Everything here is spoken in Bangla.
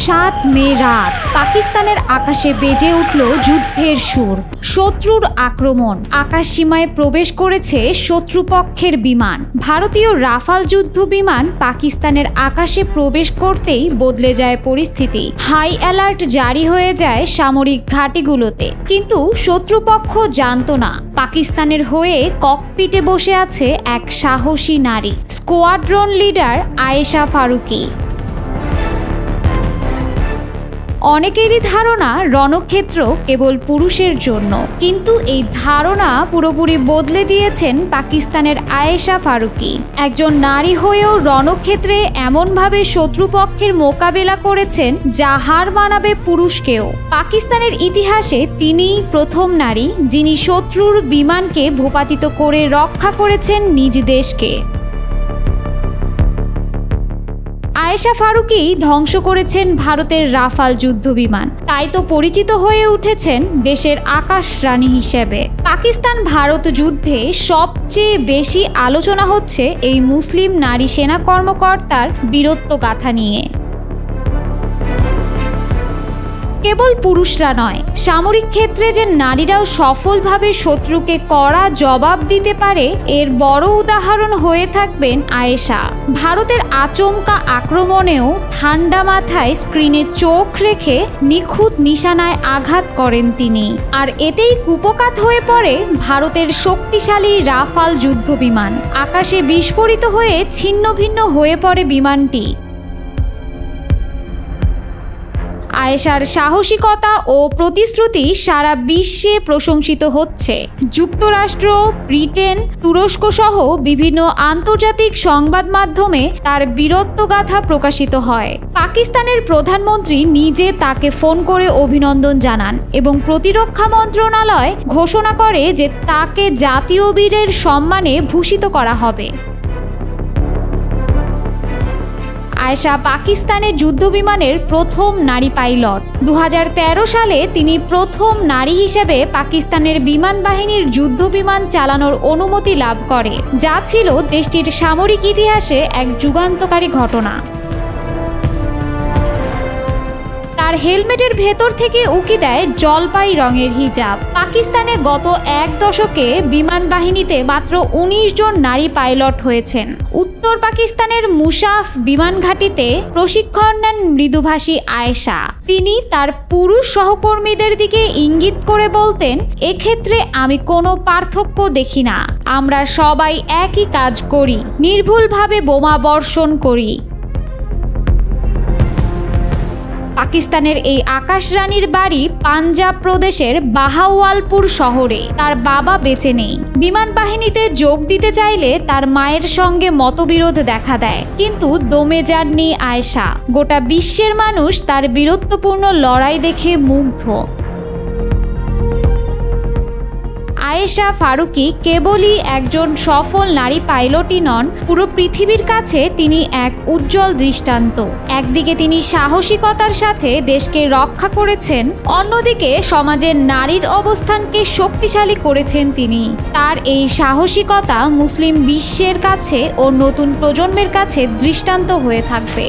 7 মে রাত পাকিস্তানের আকাশে বেজে উঠল যুদ্ধের সুর। শত্রুর আক্রমণ, আকাশ সীমায় প্রবেশ করেছে শত্রুপক্ষের বিমান। ভারতীয় রাফাল যুদ্ধ বিমান পাকিস্তানের আকাশে প্রবেশ করতেই বদলে যায় পরিস্থিতি। হাই অ্যালার্ট জারি হয়ে যায় সামরিক ঘাঁটিগুলোতে। কিন্তু শত্রুপক্ষ জানত না পাকিস্তানের হয়ে ককপিটে বসে আছে এক সাহসী নারী, স্কোয়াড্রন লিডার আয়েশা ফারুকি। অনেকেরই ধারণা রণক্ষেত্র কেবল পুরুষের জন্য, কিন্তু এই ধারণা পুরোপুরি বদলে দিয়েছেন পাকিস্তানের আয়েশা ফারুকি। একজন নারী হয়েও রণক্ষেত্রে এমনভাবে শত্রুপক্ষের মোকাবেলা করেছেন যা হার মানাবে পুরুষকেও। পাকিস্তানের ইতিহাসে তিনিই প্রথম নারী যিনি শত্রুর বিমানকে ভূপাতিত করে রক্ষা করেছেন নিজ দেশকে। আয়েশা ফারুকি ধ্বংস করেছেন ভারতের রাফাল যুদ্ধ বিমান, তাই তো পরিচিত হয়ে উঠেছেন দেশের আকাশ রানী হিসেবে। পাকিস্তান ভারত যুদ্ধে সবচেয়ে বেশি আলোচনা হচ্ছে এই মুসলিম নারী সেনা কর্মকর্তার বীরত্ব গাথা নিয়ে। কেবল পুরুষরা নয়, সামরিক ক্ষেত্রে যে নারীরাও সফলভাবে শত্রুকে কড়া জবাব দিতে পারে এর বড় উদাহরণ হয়ে থাকবেন আয়েশা। ভারতের আচমকা আক্রমণেও ঠান্ডা মাথায় স্ক্রিনে চোখ রেখে নিখুঁত নিশানায় আঘাত করেন তিনি, আর এতেই কুপকাত হয়ে পড়ে ভারতের শক্তিশালী রাফাল যুদ্ধ বিমান। আকাশে বিস্ফোরিত হয়ে ছিন্ন ভিন্ন হয়ে পড়ে বিমানটি। আয়েশার সাহসিকতা ও প্রতিশ্রুতি সারা বিশ্বে প্রশংসিত হচ্ছে। যুক্তরাষ্ট্র, ব্রিটেন, তুরস্ক সহ বিভিন্ন আন্তর্জাতিক সংবাদ মাধ্যমে তার বীরত্বগাথা প্রকাশিত হয়। পাকিস্তানের প্রধানমন্ত্রী নিজে তাকে ফোন করে অভিনন্দন জানান এবং প্রতিরক্ষা মন্ত্রণালয় ঘোষণা করে যে তাকে জাতীয় বীরের সম্মানে ভূষিত করা হবে। আয়েশা পাকিস্তানের যুদ্ধবিমানের প্রথম নারী পাইলট। 2013 সালে তিনি প্রথম নারী হিসেবে পাকিস্তানের বিমান বাহিনীর যুদ্ধবিমান চালানোর অনুমতি লাভ করে, যা ছিল দেশটির সামরিক ইতিহাসে এক যুগান্তকারী ঘটনা। তার হেলমেটের ভেতর থেকে উকি দেয় জলপাই রঙের হিজাব। পাকিস্তানে গত এক দশকে বিমান বাহিনীতে মাত্র 19 জন নারী পাইলট হয়েছেন। উত্তর পাকিস্তানের মুশাফ বিমান ঘাঁটিতে প্রশিক্ষণ নেন মৃদুভাষী আয়েশা। তিনি তার পুরুষ সহকর্মীদের দিকে ইঙ্গিত করে বলতেন, এক্ষেত্রে আমি কোনো পার্থক্য দেখি না, আমরা সবাই একই কাজ করি, নির্ভুলভাবে বোমা বর্ষণ করি। পাকিস্তানের এই আকাশ রানীর বাড়ি পাঞ্জাব প্রদেশের বাহাওয়ালপুর শহরে। তার বাবা বেঁচে নেই। বিমান বাহিনীতে যোগ দিতে চাইলে তার মায়ের সঙ্গে মতবিরোধ দেখা দেয়, কিন্তু দমে যাননি আয়েশা। গোটা বিশ্বের মানুষ তার বীরত্বপূর্ণ লড়াই দেখে মুগ্ধ। আয়েশা ফারুকি কেবলই একজন সফল নারী পাইলটই নন, পুরো পৃথিবীর কাছে তিনি এক উজ্জ্বল দৃষ্টান্ত। একদিকে তিনি সাহসিকতার সাথে দেশকে রক্ষা করেছেন, অন্যদিকে সমাজের নারীর অবস্থানকে শক্তিশালী করেছেন তিনি। তার এই সাহসিকতা মুসলিম বিশ্বের কাছে ও নতুন প্রজন্মের কাছে দৃষ্টান্ত হয়ে থাকবে।